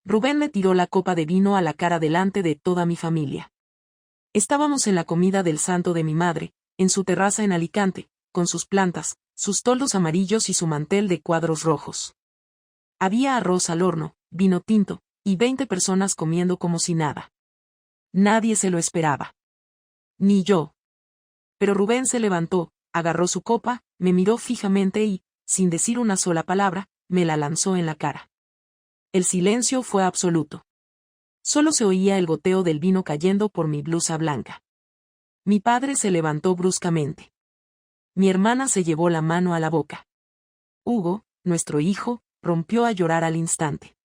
Rubén me tiró la copa de vino a la cara delante de toda mi familia. Estábamos en la comida del santo de mi madre, en su terraza en Alicante, con sus plantas, sus toldos amarillos y su mantel de cuadros rojos. Había arroz al horno, vino tinto, y 20 personas comiendo como si nada. Nadie se lo esperaba. Ni yo. Pero Rubén se levantó, agarró su copa, me miró fijamente y, sin decir una sola palabra, me la lanzó en la cara. El silencio fue absoluto. Solo se oía el goteo del vino cayendo por mi blusa blanca. Mi padre se levantó bruscamente. Mi hermana se llevó la mano a la boca. Hugo, nuestro hijo, rompió a llorar al instante.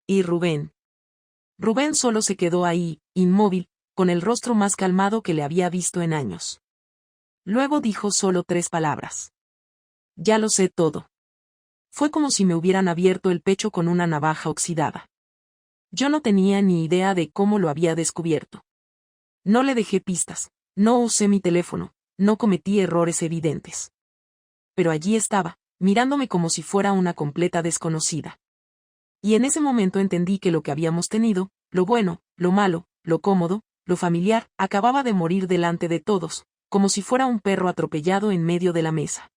¿Y Rubén? Rubén solo se quedó ahí, inmóvil, con el rostro más calmado que le había visto en años. Luego dijo solo 3 palabras. Ya lo sé todo. Fue como si me hubieran abierto el pecho con una navaja oxidada. Yo no tenía ni idea de cómo lo había descubierto. No le dejé pistas, no usé mi teléfono, no cometí errores evidentes. Pero allí estaba, mirándome como si fuera una completa desconocida. Y en ese momento entendí que lo que habíamos tenido, lo bueno, lo malo, lo cómodo, lo familiar, acababa de morir delante de todos, como si fuera un perro atropellado en medio de la mesa.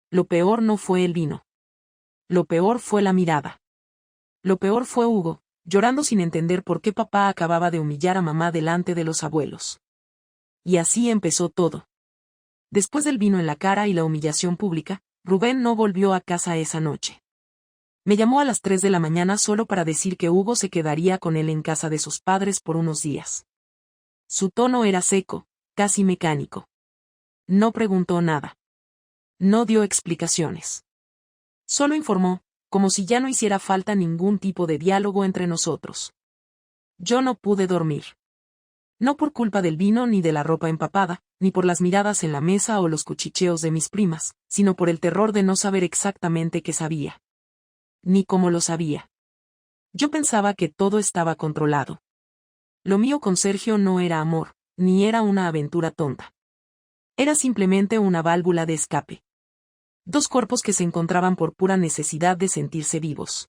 Lo peor no fue el vino. Lo peor fue la mirada. Lo peor fue Hugo, llorando sin entender por qué papá acababa de humillar a mamá delante de los abuelos. Y así empezó todo. Después del vino en la cara y la humillación pública, Rubén no volvió a casa esa noche. Me llamó a las 3 de la mañana solo para decir que Hugo se quedaría con él en casa de sus padres por unos días. Su tono era seco, casi mecánico. No preguntó nada. No dio explicaciones. Solo informó, como si ya no hiciera falta ningún tipo de diálogo entre nosotros. Yo no pude dormir. No por culpa del vino ni de la ropa empapada, ni por las miradas en la mesa o los cuchicheos de mis primas, sino por el terror de no saber exactamente qué sabía. Ni cómo lo sabía. Yo pensaba que todo estaba controlado. Lo mío con Sergio no era amor, ni era una aventura tonta. Era simplemente una válvula de escape. 2 cuerpos que se encontraban por pura necesidad de sentirse vivos.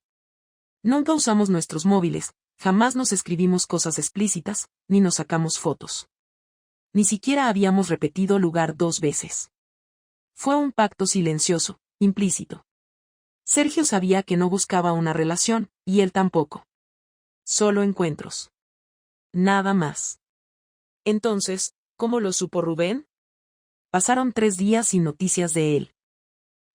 Nunca usamos nuestros móviles, jamás nos escribimos cosas explícitas, ni nos sacamos fotos. Ni siquiera habíamos repetido lugar 2 veces. Fue un pacto silencioso, implícito. Sergio sabía que no buscaba una relación, y él tampoco. Solo encuentros. Nada más. Entonces, ¿cómo lo supo Rubén? Pasaron 3 días sin noticias de él.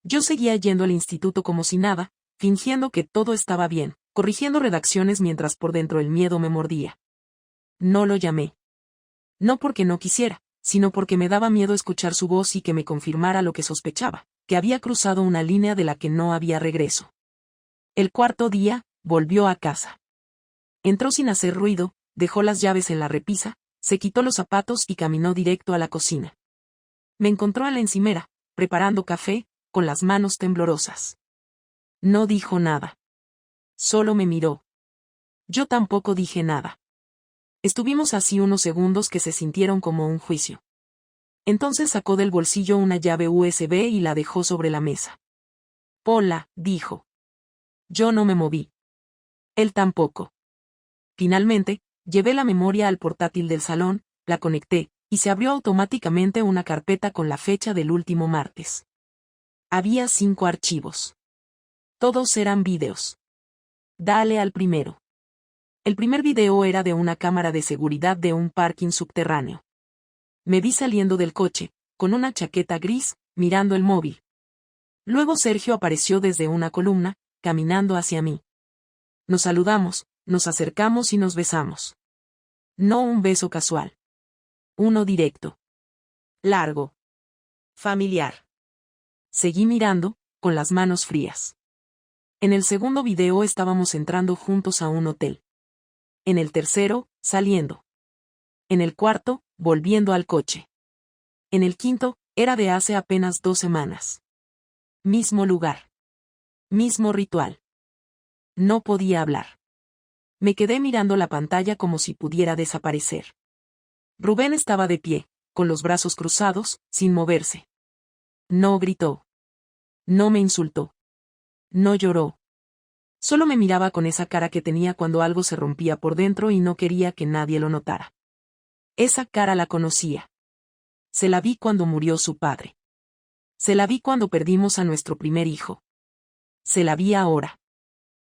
Yo seguía yendo al instituto como si nada, fingiendo que todo estaba bien, corrigiendo redacciones mientras por dentro el miedo me mordía. No lo llamé. No porque no quisiera, sino porque me daba miedo escuchar su voz y que me confirmara lo que sospechaba, que había cruzado una línea de la que no había regreso. El 4.º día, volvió a casa. Entró sin hacer ruido, dejó las llaves en la repisa, se quitó los zapatos y caminó directo a la cocina. Me encontró a la encimera, preparando café, con las manos temblorosas. No dijo nada. Solo me miró. Yo tampoco dije nada. Estuvimos así unos segundos que se sintieron como un juicio. Entonces sacó del bolsillo una llave USB y la dejó sobre la mesa. Hola, dijo. Yo no me moví. Él tampoco. Finalmente, llevé la memoria al portátil del salón, la conecté, y se abrió automáticamente una carpeta con la fecha del último martes. Había 5 archivos. Todos eran vídeos. Dale al primero. El primer video era de una cámara de seguridad de un parking subterráneo. Me vi saliendo del coche, con una chaqueta gris, mirando el móvil. Luego Sergio apareció desde una columna, caminando hacia mí. Nos saludamos, nos acercamos y nos besamos. No un beso casual. Uno directo. Largo. Familiar. Seguí mirando, con las manos frías. En el segundo video estábamos entrando juntos a un hotel. En el tercero, saliendo. En el cuarto, volviendo al coche. En el quinto, era de hace apenas 2 semanas. Mismo lugar. Mismo ritual. No podía hablar. Me quedé mirando la pantalla como si pudiera desaparecer. Rubén estaba de pie, con los brazos cruzados, sin moverse. No gritó. No me insultó. No lloró. Solo me miraba con esa cara que tenía cuando algo se rompía por dentro y no quería que nadie lo notara. Esa cara la conocía. Se la vi cuando murió su padre. Se la vi cuando perdimos a nuestro primer hijo. Se la vi ahora.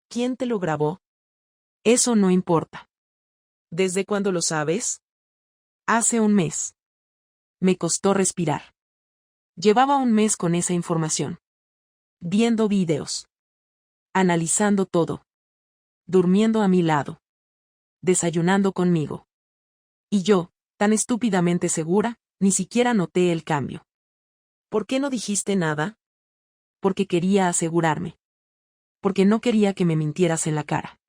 ¿Quién te lo grabó? Eso no importa. ¿Desde cuándo lo sabes? Hace un mes. Me costó respirar. Llevaba un mes con esa información. Viendo videos. Analizando todo. Durmiendo a mi lado. Desayunando conmigo. Y yo, tan estúpidamente segura, ni siquiera noté el cambio. ¿Por qué no dijiste nada? Porque quería asegurarme. Porque no quería que me mintieras en la cara.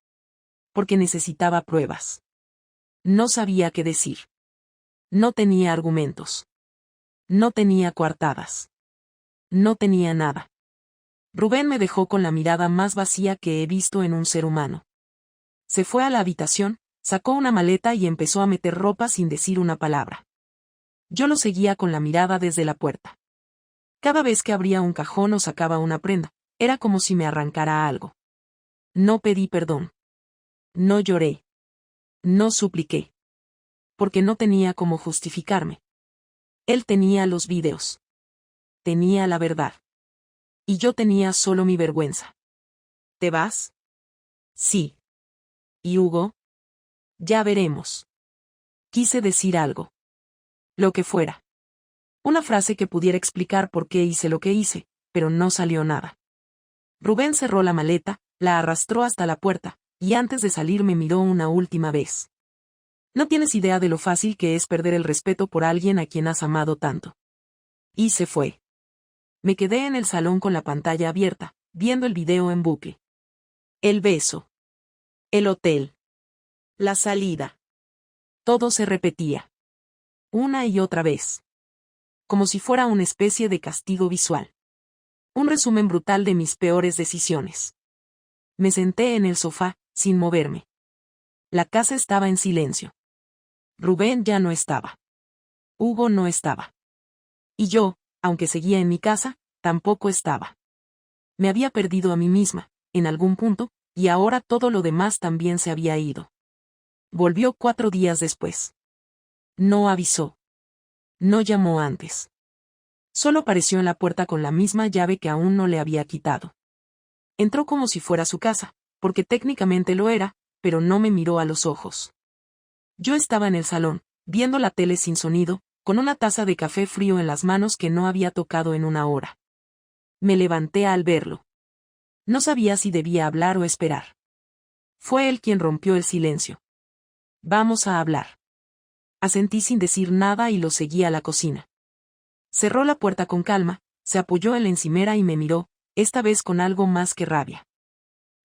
Porque necesitaba pruebas. No sabía qué decir. No tenía argumentos. No tenía coartadas. No tenía nada. Rubén me dejó con la mirada más vacía que he visto en un ser humano. Se fue a la habitación, sacó una maleta y empezó a meter ropa sin decir una palabra. Yo lo seguía con la mirada desde la puerta. Cada vez que abría un cajón o sacaba una prenda, era como si me arrancara algo. No pedí perdón. No lloré. No supliqué. Porque no tenía cómo justificarme. Él tenía los videos. Tenía la verdad. Y yo tenía solo mi vergüenza. ¿Te vas? Sí. ¿Y Hugo? Ya veremos. Quise decir algo. Lo que fuera. Una frase que pudiera explicar por qué hice lo que hice, pero no salió nada. Rubén cerró la maleta, la arrastró hasta la puerta, y antes de salir me miró una última vez. No tienes idea de lo fácil que es perder el respeto por alguien a quien has amado tanto. Y se fue. Me quedé en el salón con la pantalla abierta, viendo el video en bucle. El beso. El hotel. La salida. Todo se repetía. Una y otra vez. Como si fuera una especie de castigo visual. Un resumen brutal de mis peores decisiones. Me senté en el sofá, sin moverme. La casa estaba en silencio. Rubén ya no estaba. Hugo no estaba. Y yo, aunque seguía en mi casa, tampoco estaba. Me había perdido a mí misma, en algún punto, y ahora todo lo demás también se había ido. Volvió 4 días después. No avisó. No llamó antes. Solo apareció en la puerta con la misma llave que aún no le había quitado. Entró como si fuera su casa, porque técnicamente lo era, pero no me miró a los ojos. Yo estaba en el salón, viendo la tele sin sonido, con una taza de café frío en las manos que no había tocado en una hora. Me levanté al verlo. No sabía si debía hablar o esperar. Fue él quien rompió el silencio. Vamos a hablar. Asentí sin decir nada y lo seguí a la cocina. Cerró la puerta con calma, se apoyó en la encimera y me miró, esta vez con algo más que rabia.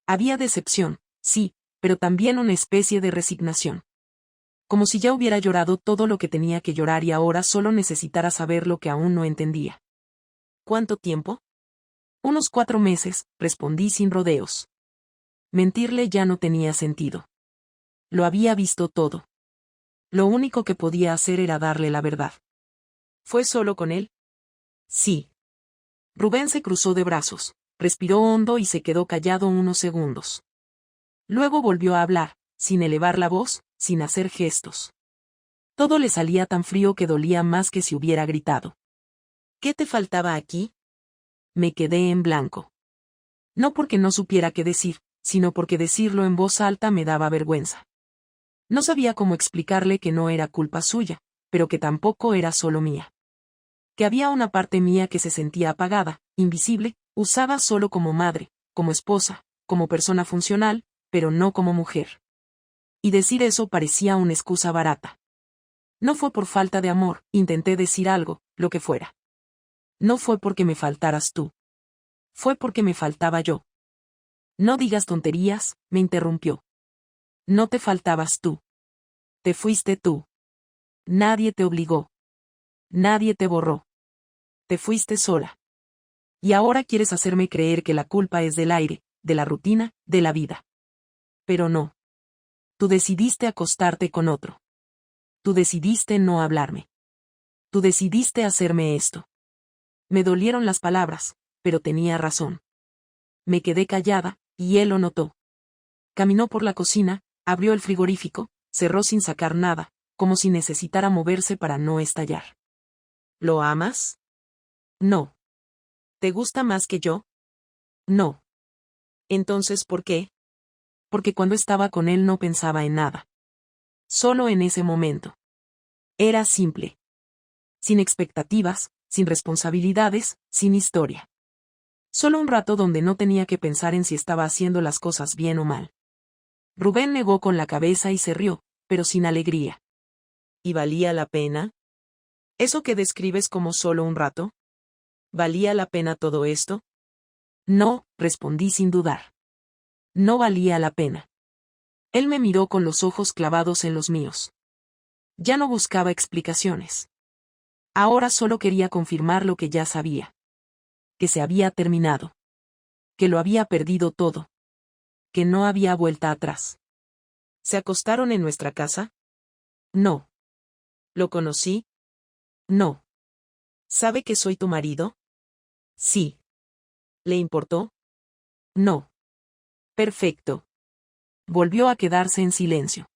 Había decepción, sí, pero también una especie de resignación. Como si ya hubiera llorado todo lo que tenía que llorar y ahora solo necesitara saber lo que aún no entendía. ¿Cuánto tiempo? Unos 4 meses, respondí sin rodeos. Mentirle ya no tenía sentido. Lo había visto todo. Lo único que podía hacer era darle la verdad. ¿Fue solo con él? Sí. Rubén se cruzó de brazos, respiró hondo y se quedó callado unos segundos. Luego volvió a hablar, sin elevar la voz, sin hacer gestos. Todo le salía tan frío que dolía más que si hubiera gritado. ¿Qué te faltaba aquí? Me quedé en blanco. No porque no supiera qué decir, sino porque decirlo en voz alta me daba vergüenza. No sabía cómo explicarle que no era culpa suya, pero que tampoco era solo mía. Que había una parte mía que se sentía apagada, invisible, usada solo como madre, como esposa, como persona funcional, pero no como mujer. Y decir eso parecía una excusa barata. No fue por falta de amor, intenté decir algo, lo que fuera. No fue porque me faltaras tú. Fue porque me faltaba yo. No digas tonterías, me interrumpió. No te faltabas tú. Te fuiste tú. Nadie te obligó. Nadie te borró. Te fuiste sola. Y ahora quieres hacerme creer que la culpa es del aire, de la rutina, de la vida. Pero no. Tú decidiste acostarte con otro. Tú decidiste no hablarme. Tú decidiste hacerme esto. Me dolieron las palabras, pero tenía razón. Me quedé callada, y él lo notó. Caminó por la cocina, abrió el frigorífico, cerró sin sacar nada, como si necesitara moverse para no estallar. ¿Lo amas? No. ¿Te gusta más que yo? No. Entonces, ¿por qué? Porque cuando estaba con él no pensaba en nada. Solo en ese momento. Era simple. Sin expectativas, sin responsabilidades, sin historia. Solo un rato donde no tenía que pensar en si estaba haciendo las cosas bien o mal. Rubén negó con la cabeza y se rió, pero sin alegría. ¿Y valía la pena? ¿Eso que describes como solo un rato? ¿Valía la pena todo esto? No, respondí sin dudar. No valía la pena. Él me miró con los ojos clavados en los míos. Ya no buscaba explicaciones. Ahora solo quería confirmar lo que ya sabía. Que se había terminado. Que lo había perdido todo. Que no había vuelta atrás. ¿Se acostaron en nuestra casa? No. ¿Lo conocí? No. ¿Sabe que soy tu marido? Sí. ¿Le importó? No. Perfecto. Volvió a quedarse en silencio.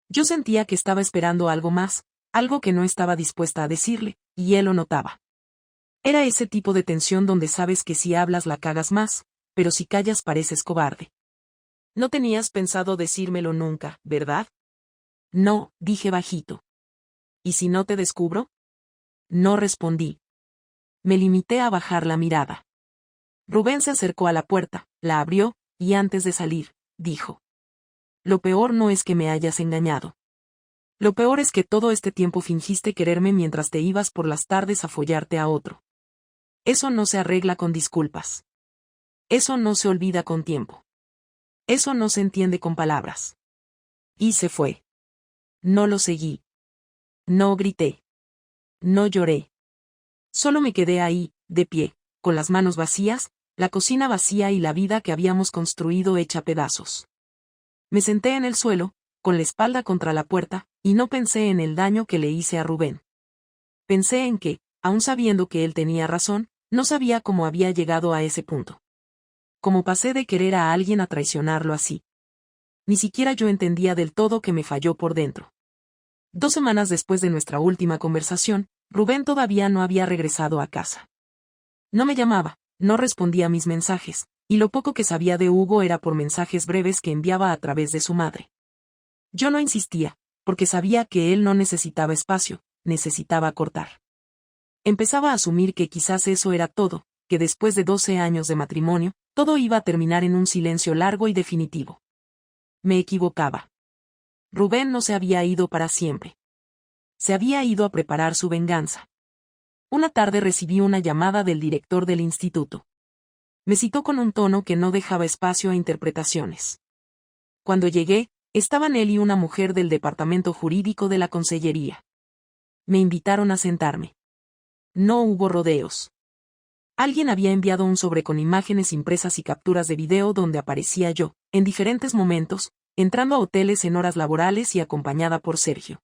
Yo sentía que estaba esperando algo más, algo que no estaba dispuesta a decirle, y él lo notaba. Era ese tipo de tensión donde sabes que si hablas la cagas más, pero si callas pareces cobarde. No tenías pensado decírmelo nunca, ¿verdad? No, dije bajito. ¿Y si no te descubro? No respondí. Me limité a bajar la mirada. Rubén se acercó a la puerta, la abrió, y antes de salir, dijo. Lo peor no es que me hayas engañado. Lo peor es que todo este tiempo fingiste quererme mientras te ibas por las tardes a follarte a otro. Eso no se arregla con disculpas. Eso no se olvida con tiempo. Eso no se entiende con palabras. Y se fue. No lo seguí. No grité. No lloré. Solo me quedé ahí, de pie, con las manos vacías, la cocina vacía y la vida que habíamos construido hecha pedazos. Me senté en el suelo, con la espalda contra la puerta, y no pensé en el daño que le hice a Rubén. Pensé en que, aun sabiendo que él tenía razón, no sabía cómo había llegado a ese punto. Cómo pasé de querer a alguien a traicionarlo así. Ni siquiera yo entendía del todo que me falló por dentro. 2 semanas después de nuestra última conversación, Rubén todavía no había regresado a casa. No me llamaba, no respondía a mis mensajes, y lo poco que sabía de Hugo era por mensajes breves que enviaba a través de su madre. Yo no insistía, porque sabía que él no necesitaba espacio, necesitaba cortar. Empezaba a asumir que quizás eso era todo, que después de 12 años de matrimonio, todo iba a terminar en un silencio largo y definitivo. Me equivocaba. Rubén no se había ido para siempre. Se había ido a preparar su venganza. Una tarde recibí una llamada del director del instituto. Me citó con un tono que no dejaba espacio a interpretaciones. Cuando llegué, estaban él y una mujer del departamento jurídico de la consellería. Me invitaron a sentarme. No hubo rodeos. Alguien había enviado un sobre con imágenes impresas y capturas de video donde aparecía yo, en diferentes momentos, entrando a hoteles en horas laborales y acompañada por Sergio.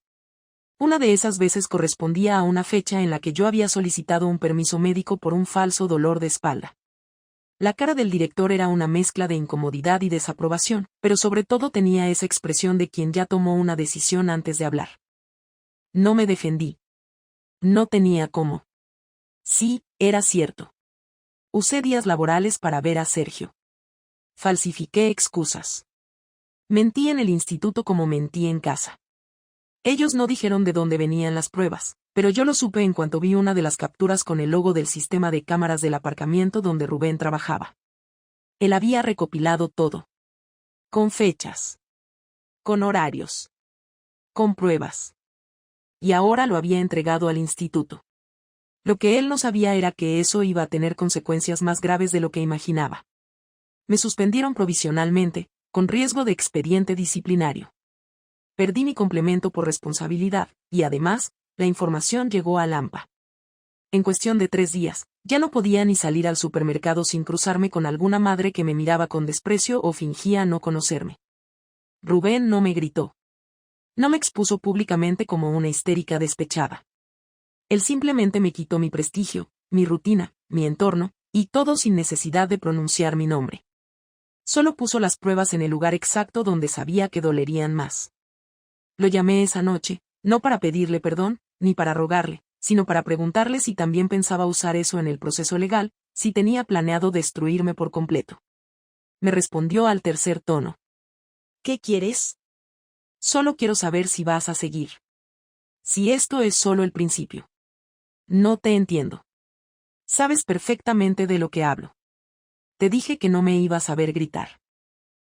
Una de esas veces correspondía a una fecha en la que yo había solicitado un permiso médico por un falso dolor de espalda. La cara del director era una mezcla de incomodidad y desaprobación, pero sobre todo tenía esa expresión de quien ya tomó una decisión antes de hablar. No me defendí. No tenía cómo. Sí, era cierto. Usé días laborales para ver a Sergio. Falsifiqué excusas. Mentí en el instituto como mentí en casa. Ellos no dijeron de dónde venían las pruebas, pero yo lo supe en cuanto vi una de las capturas con el logo del sistema de cámaras del aparcamiento donde Rubén trabajaba. Él había recopilado todo. Con fechas. Con horarios. Con pruebas. Y ahora lo había entregado al instituto. Lo que él no sabía era que eso iba a tener consecuencias más graves de lo que imaginaba. Me suspendieron provisionalmente, con riesgo de expediente disciplinario. Perdí mi complemento por responsabilidad, y además, la información llegó a Lampa. En cuestión de 3 días, ya no podía ni salir al supermercado sin cruzarme con alguna madre que me miraba con desprecio o fingía no conocerme. Rubén no me gritó. No me expuso públicamente como una histérica despechada. Él simplemente me quitó mi prestigio, mi rutina, mi entorno, y todo sin necesidad de pronunciar mi nombre. Solo puso las pruebas en el lugar exacto donde sabía que dolerían más. Lo llamé esa noche, no para pedirle perdón, ni para rogarle, sino para preguntarle si también pensaba usar eso en el proceso legal, si tenía planeado destruirme por completo. Me respondió al tercer tono. ¿Qué quieres? Solo quiero saber si vas a seguir. Si esto es solo el principio. No te entiendo. Sabes perfectamente de lo que hablo. Te dije que no me ibas a ver gritar.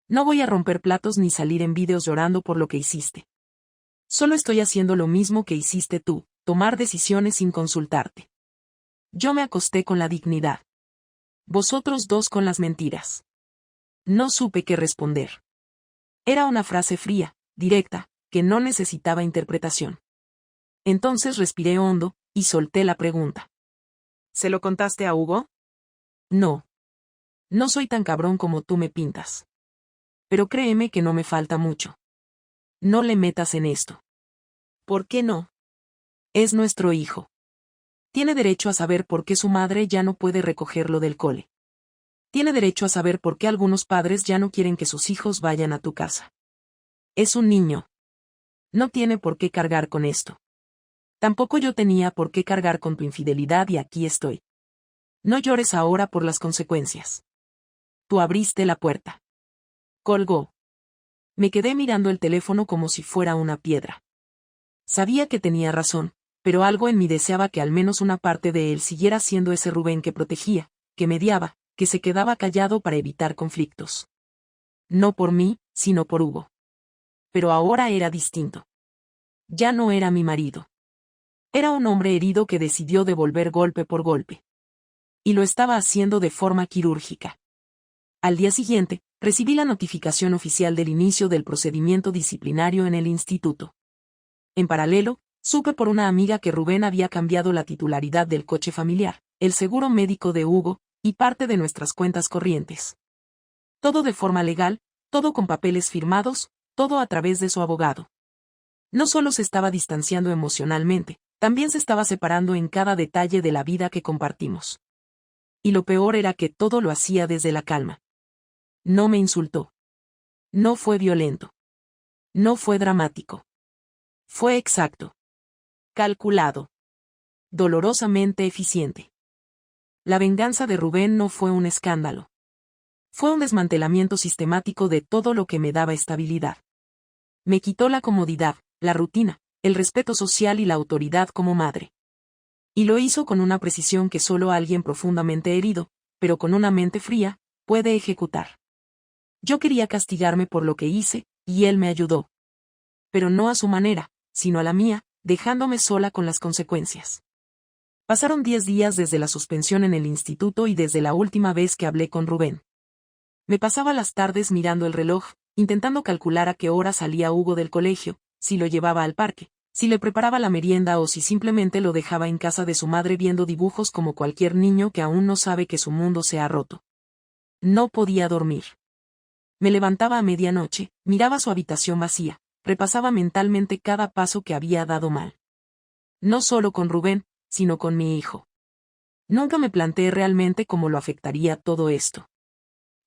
No voy a romper platos ni salir en vídeos llorando por lo que hiciste. Solo estoy haciendo lo mismo que hiciste tú, tomar decisiones sin consultarte. Yo me acosté con la dignidad. Vosotros dos con las mentiras. No supe qué responder. Era una frase fría, directa, que no necesitaba interpretación. Entonces respiré hondo, y solté la pregunta. ¿Se lo contaste a Hugo? No. No soy tan cabrón como tú me pintas. Pero créeme que no me falta mucho. No le metas en esto. ¿Por qué no? Es nuestro hijo. Tiene derecho a saber por qué su madre ya no puede recogerlo del cole. Tiene derecho a saber por qué algunos padres ya no quieren que sus hijos vayan a tu casa. Es un niño. No tiene por qué cargar con esto. Tampoco yo tenía por qué cargar con tu infidelidad y aquí estoy. No llores ahora por las consecuencias. Tú abriste la puerta. Colgó. Me quedé mirando el teléfono como si fuera una piedra. Sabía que tenía razón, pero algo en mí deseaba que al menos una parte de él siguiera siendo ese Rubén que protegía, que mediaba, que se quedaba callado para evitar conflictos. No por mí, sino por Hugo. Pero ahora era distinto. Ya no era mi marido. Era un hombre herido que decidió devolver golpe por golpe. Y lo estaba haciendo de forma quirúrgica. Al día siguiente, recibí la notificación oficial del inicio del procedimiento disciplinario en el instituto. En paralelo, supe por una amiga que Rubén había cambiado la titularidad del coche familiar, el seguro médico de Hugo, y parte de nuestras cuentas corrientes. Todo de forma legal, todo con papeles firmados, todo a través de su abogado. No solo se estaba distanciando emocionalmente, también se estaba separando en cada detalle de la vida que compartimos. Y lo peor era que todo lo hacía desde la calma. No me insultó. No fue violento. No fue dramático. Fue exacto. Calculado. Dolorosamente eficiente. La venganza de Rubén no fue un escándalo. Fue un desmantelamiento sistemático de todo lo que me daba estabilidad. Me quitó la comodidad, la rutina, el respeto social y la autoridad como madre. Y lo hizo con una precisión que solo alguien profundamente herido, pero con una mente fría, puede ejecutar. Yo quería castigarme por lo que hice, y él me ayudó. Pero no a su manera, sino a la mía, dejándome sola con las consecuencias. Pasaron 10 días desde la suspensión en el instituto y desde la última vez que hablé con Rubén. Me pasaba las tardes mirando el reloj, intentando calcular a qué hora salía Hugo del colegio, si lo llevaba al parque, si le preparaba la merienda o si simplemente lo dejaba en casa de su madre viendo dibujos como cualquier niño que aún no sabe que su mundo se ha roto. No podía dormir. Me levantaba a medianoche, miraba su habitación vacía, repasaba mentalmente cada paso que había dado mal. No solo con Rubén, sino con mi hijo. Nunca me planteé realmente cómo lo afectaría todo esto.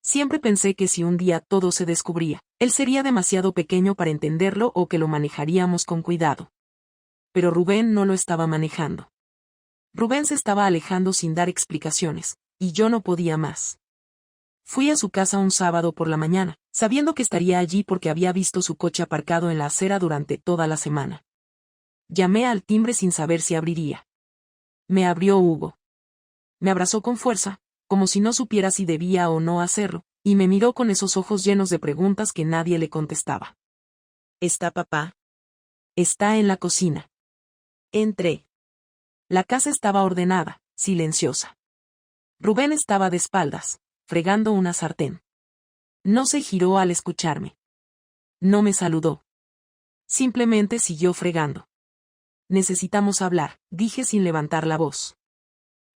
Siempre pensé que si un día todo se descubría, él sería demasiado pequeño para entenderlo o que lo manejaríamos con cuidado. Pero Rubén no lo estaba manejando. Rubén se estaba alejando sin dar explicaciones, y yo no podía más. Fui a su casa un sábado por la mañana, sabiendo que estaría allí porque había visto su coche aparcado en la acera durante toda la semana. Llamé al timbre sin saber si abriría. Me abrió Hugo. Me abrazó con fuerza, como si no supiera si debía o no hacerlo, y me miró con esos ojos llenos de preguntas que nadie le contestaba. ¿Está papá? Está en la cocina. Entré. La casa estaba ordenada, silenciosa. Rubén estaba de espaldas, fregando una sartén. No se giró al escucharme. No me saludó. Simplemente siguió fregando. Necesitamos hablar, dije sin levantar la voz.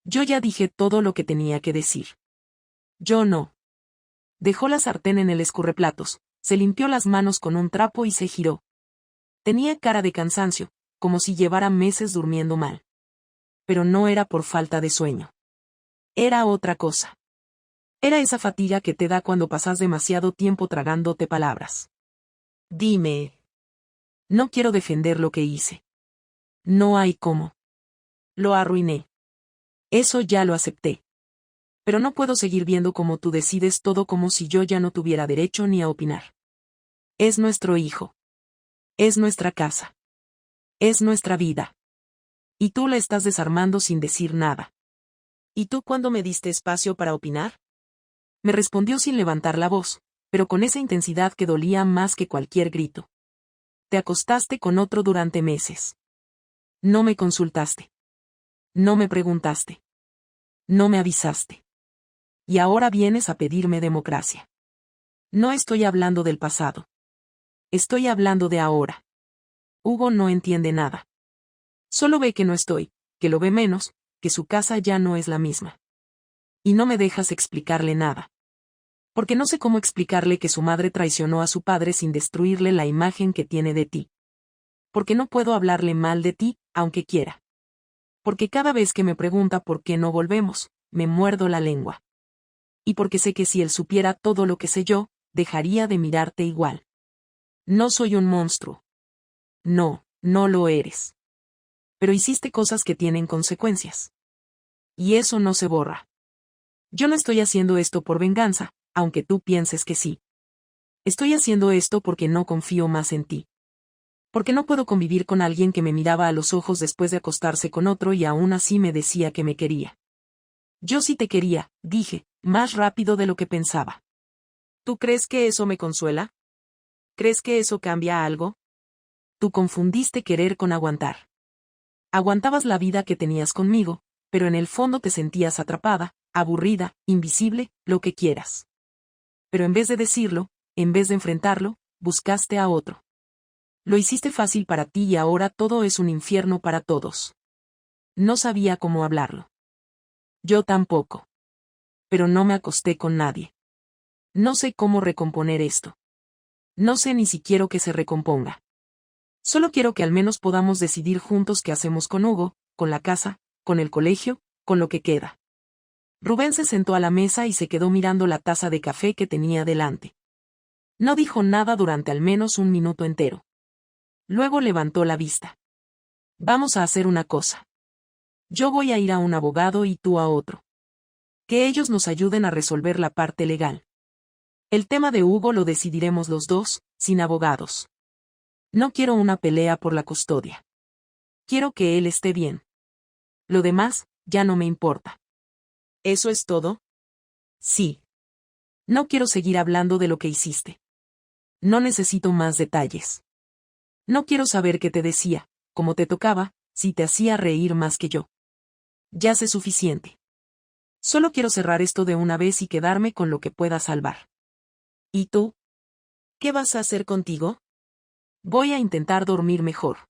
Yo ya dije todo lo que tenía que decir. Yo no. Dejó la sartén en el escurreplatos, se limpió las manos con un trapo y se giró. Tenía cara de cansancio, como si llevara meses durmiendo mal. Pero no era por falta de sueño. Era otra cosa. Era esa fatiga que te da cuando pasas demasiado tiempo tragándote palabras. Dime. No quiero defender lo que hice. No hay cómo. Lo arruiné. Eso ya lo acepté. Pero no puedo seguir viendo cómo tú decides todo como si yo ya no tuviera derecho ni a opinar. Es nuestro hijo. Es nuestra casa. Es nuestra vida. Y tú la estás desarmando sin decir nada. ¿Y tú cuándo me diste espacio para opinar? Me respondió sin levantar la voz, pero con esa intensidad que dolía más que cualquier grito. Te acostaste con otro durante meses. No me consultaste. No me preguntaste. No me avisaste. Y ahora vienes a pedirme democracia. No estoy hablando del pasado. Estoy hablando de ahora. Hugo no entiende nada. Solo ve que no estoy, que lo ve menos, que su casa ya no es la misma. Y no me dejas explicarle nada. Porque no sé cómo explicarle que su madre traicionó a su padre sin destruirle la imagen que tiene de ti. Porque no puedo hablarle mal de ti, aunque quiera. Porque cada vez que me pregunta por qué no volvemos, me muerdo la lengua. Y porque sé que si él supiera todo lo que sé yo, dejaría de mirarte igual. No soy un monstruo. No, no lo eres. Pero hiciste cosas que tienen consecuencias. Y eso no se borra. Yo no estoy haciendo esto por venganza, aunque tú pienses que sí. Estoy haciendo esto porque no confío más en ti. Porque no puedo convivir con alguien que me miraba a los ojos después de acostarse con otro y aún así me decía que me quería. Yo sí te quería, dije, más rápido de lo que pensaba. ¿Tú crees que eso me consuela? ¿Crees que eso cambia algo? Tú confundiste querer con aguantar. Aguantabas la vida que tenías conmigo, pero en el fondo te sentías atrapada, aburrida, invisible, lo que quieras. Pero en vez de decirlo, en vez de enfrentarlo, buscaste a otro. Lo hiciste fácil para ti y ahora todo es un infierno para todos. No sabía cómo hablarlo. Yo tampoco. Pero no me acosté con nadie. No sé cómo recomponer esto. No sé ni si quiero que se recomponga. Solo quiero que al menos podamos decidir juntos qué hacemos con Hugo, con la casa, con el colegio, con lo que queda. Rubén se sentó a la mesa y se quedó mirando la taza de café que tenía delante. No dijo nada durante al menos un minuto entero. Luego levantó la vista. Vamos a hacer una cosa. Yo voy a ir a un abogado y tú a otro. Que ellos nos ayuden a resolver la parte legal. El tema de Hugo lo decidiremos los dos, sin abogados. No quiero una pelea por la custodia. Quiero que él esté bien. Lo demás, ya no me importa. ¿Eso es todo? Sí. No quiero seguir hablando de lo que hiciste. No necesito más detalles. No quiero saber qué te decía, cómo te tocaba, si te hacía reír más que yo. Ya sé suficiente. Solo quiero cerrar esto de una vez y quedarme con lo que pueda salvar. ¿Y tú? ¿Qué vas a hacer contigo? Voy a intentar dormir mejor.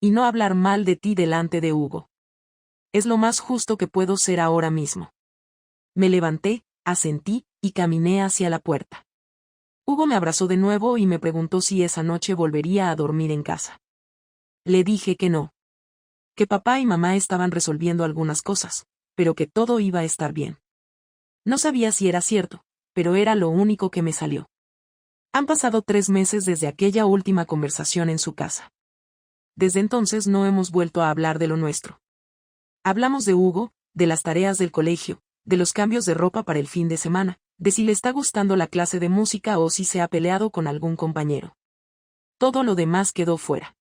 Y no hablar mal de ti delante de Hugo. Es lo más justo que puedo ser ahora mismo. Me levanté, asentí, y caminé hacia la puerta. Hugo me abrazó de nuevo y me preguntó si esa noche volvería a dormir en casa. Le dije que no. Que papá y mamá estaban resolviendo algunas cosas, pero que todo iba a estar bien. No sabía si era cierto, pero era lo único que me salió. Han pasado 3 meses desde aquella última conversación en su casa. Desde entonces no hemos vuelto a hablar de lo nuestro. Hablamos de Hugo, de las tareas del colegio, de los cambios de ropa para el fin de semana, de si le está gustando la clase de música o si se ha peleado con algún compañero. Todo lo demás quedó fuera.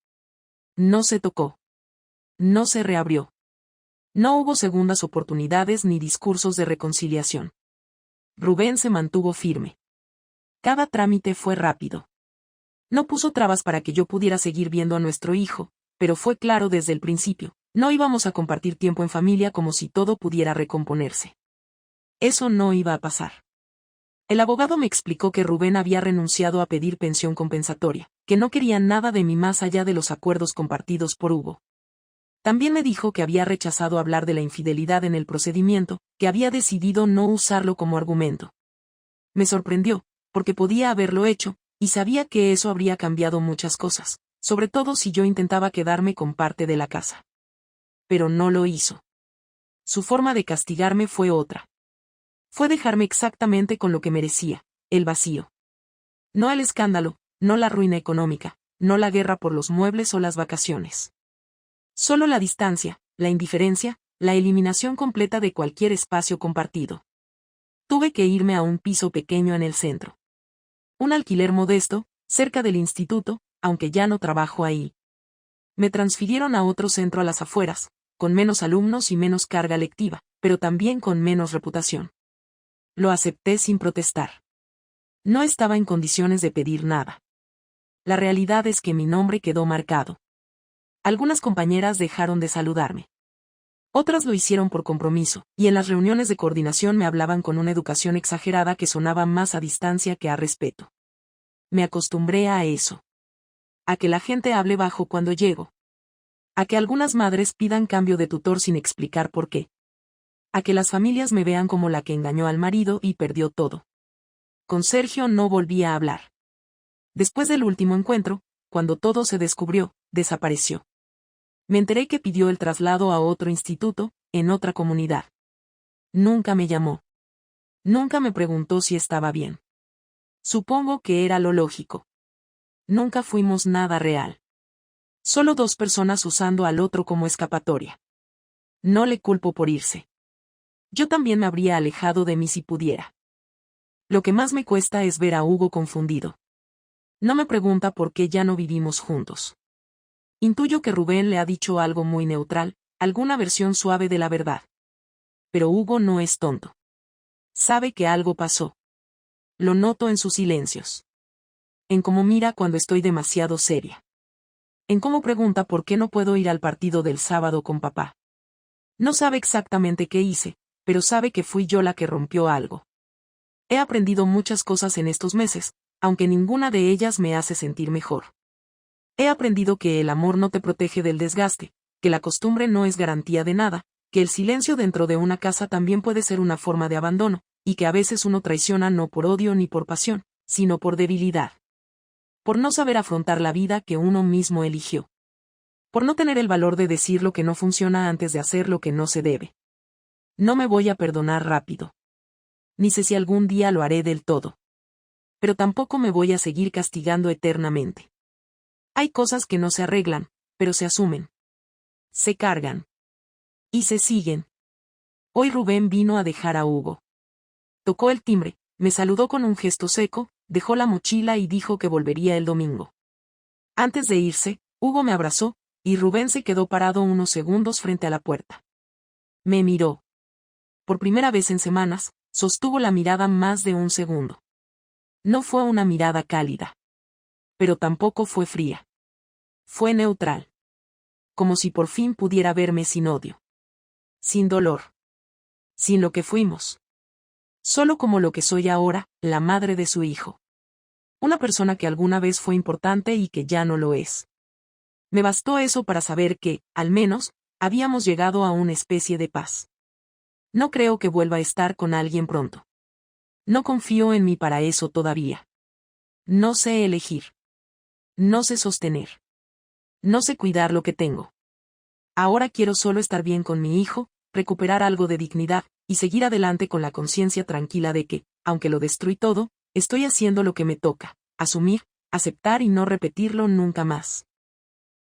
No se tocó. No se reabrió. No hubo segundas oportunidades ni discursos de reconciliación. Rubén se mantuvo firme. Cada trámite fue rápido. No puso trabas para que yo pudiera seguir viendo a nuestro hijo, pero fue claro desde el principio, no íbamos a compartir tiempo en familia como si todo pudiera recomponerse. Eso no iba a pasar. El abogado me explicó que Rubén había renunciado a pedir pensión compensatoria, que no quería nada de mí más allá de los acuerdos compartidos por Hugo. También me dijo que había rechazado hablar de la infidelidad en el procedimiento, que había decidido no usarlo como argumento. Me sorprendió, porque podía haberlo hecho, y sabía que eso habría cambiado muchas cosas, sobre todo si yo intentaba quedarme con parte de la casa. Pero no lo hizo. Su forma de castigarme fue otra. Fue dejarme exactamente con lo que merecía, el vacío. No el escándalo, no la ruina económica, no la guerra por los muebles o las vacaciones. Solo la distancia, la indiferencia, la eliminación completa de cualquier espacio compartido. Tuve que irme a un piso pequeño en el centro. Un alquiler modesto, cerca del instituto, aunque ya no trabajo ahí. Me transfirieron a otro centro a las afueras, con menos alumnos y menos carga lectiva, pero también con menos reputación. Lo acepté sin protestar. No estaba en condiciones de pedir nada. La realidad es que mi nombre quedó marcado. Algunas compañeras dejaron de saludarme. Otras lo hicieron por compromiso, y en las reuniones de coordinación me hablaban con una educación exagerada que sonaba más a distancia que a respeto. Me acostumbré a eso. A que la gente hable bajo cuando llego. A que algunas madres pidan cambio de tutor sin explicar por qué. A que las familias me vean como la que engañó al marido y perdió todo. Con Sergio no volví a hablar. Después del último encuentro, cuando todo se descubrió, desapareció. Me enteré que pidió el traslado a otro instituto, en otra comunidad. Nunca me llamó. Nunca me preguntó si estaba bien. Supongo que era lo lógico. Nunca fuimos nada real. Solo dos personas usando al otro como escapatoria. No le culpo por irse. Yo también me habría alejado de mí si pudiera. Lo que más me cuesta es ver a Hugo confundido. No me pregunta por qué ya no vivimos juntos. Intuyo que Rubén le ha dicho algo muy neutral, alguna versión suave de la verdad. Pero Hugo no es tonto. Sabe que algo pasó. Lo noto en sus silencios. En cómo mira cuando estoy demasiado seria. En cómo pregunta por qué no puedo ir al partido del sábado con papá. No sabe exactamente qué hice, pero sabe que fui yo la que rompió algo. He aprendido muchas cosas en estos meses, aunque ninguna de ellas me hace sentir mejor. He aprendido que el amor no te protege del desgaste, que la costumbre no es garantía de nada, que el silencio dentro de una casa también puede ser una forma de abandono, y que a veces uno traiciona no por odio ni por pasión, sino por debilidad. Por no saber afrontar la vida que uno mismo eligió. Por no tener el valor de decir lo que no funciona antes de hacer lo que no se debe. No me voy a perdonar rápido. Ni sé si algún día lo haré del todo. Pero tampoco me voy a seguir castigando eternamente. Hay cosas que no se arreglan, pero se asumen. Se cargan. Y se siguen. Hoy Rubén vino a dejar a Hugo. Tocó el timbre, me saludó con un gesto seco, dejó la mochila y dijo que volvería el domingo. Antes de irse, Hugo me abrazó, y Rubén se quedó parado unos segundos frente a la puerta. Me miró. Por primera vez en semanas, sostuvo la mirada más de un segundo. No fue una mirada cálida. Pero tampoco fue fría. Fue neutral. Como si por fin pudiera verme sin odio. Sin dolor. Sin lo que fuimos. Solo como lo que soy ahora, la madre de su hijo. Una persona que alguna vez fue importante y que ya no lo es. Me bastó eso para saber que, al menos, habíamos llegado a una especie de paz. No creo que vuelva a estar con alguien pronto. No confío en mí para eso todavía. No sé elegir. No sé sostener. No sé cuidar lo que tengo. Ahora quiero solo estar bien con mi hijo, recuperar algo de dignidad, y seguir adelante con la conciencia tranquila de que, aunque lo destruí todo, estoy haciendo lo que me toca, asumir, aceptar y no repetirlo nunca más.